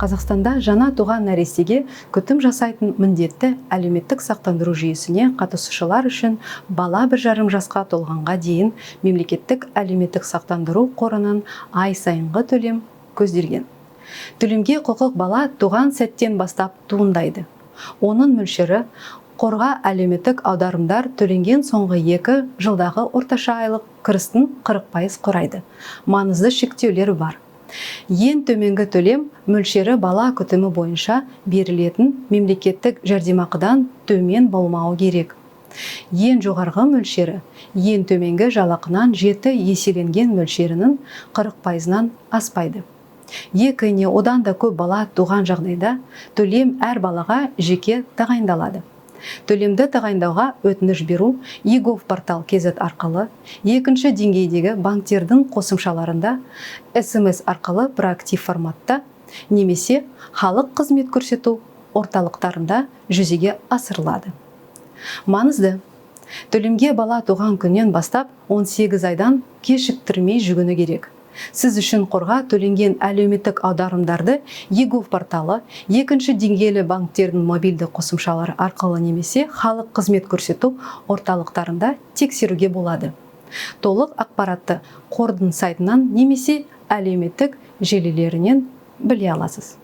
Қазақстанда жаңа туған нәрестеге күтім жасайтын міндетті әлеуметтік сақтандыру жүйесіне қатысушылар үшін бала 1,5 жасқа толғанға дейін мемлекеттік әлеуметтік сақтандыру қорынан ай сайынғы төлем көзделген. Төлемге құқық бала туған сәттен бастап туындайды. Оның мөлшері қорға әлеуметтік аударымдар төленген соңғы 2 жылдағы орташа айлық кірістің 40% құрайды. Маңызды шектеулер бар. Ең төменгі төлем мөлшері бала күтімі бойынша берілетін мемлекеттік жәрдемақыдан төмен болмауы керек. Ең жоғарғы мөлшері ең төменгі жалақынан 7 еселенген мөлшерінің 40%-нан аспайды. 2 не одан да көп бала туған жағдайда төлем әр балаға жеке тағайындалады. Төлемді тағайындауға өтініш беру e-gov портал KZ арқылы, екінші деңгейдегі банктердің қосымшаларында, SMS арқылы проактив форматта, немесе халық қызмет көрсету орталықтарында жүзеге асырылады. Маңызды. Төлемге бала туған күннен бастап 18 айдан кешіктірмей жүгіну керек. Сіз үшін қорға төленген әлеуметтік аударымдарды e-gov порталы, екінші деңгейлі банктердің мобильді қосымшалары арқылы немесе халық қызмет көрсету орталықтарында тексеруге болады. Толық ақпаратты қордың сайтынан немесе әлеуметтік желілерінен біле аласыз.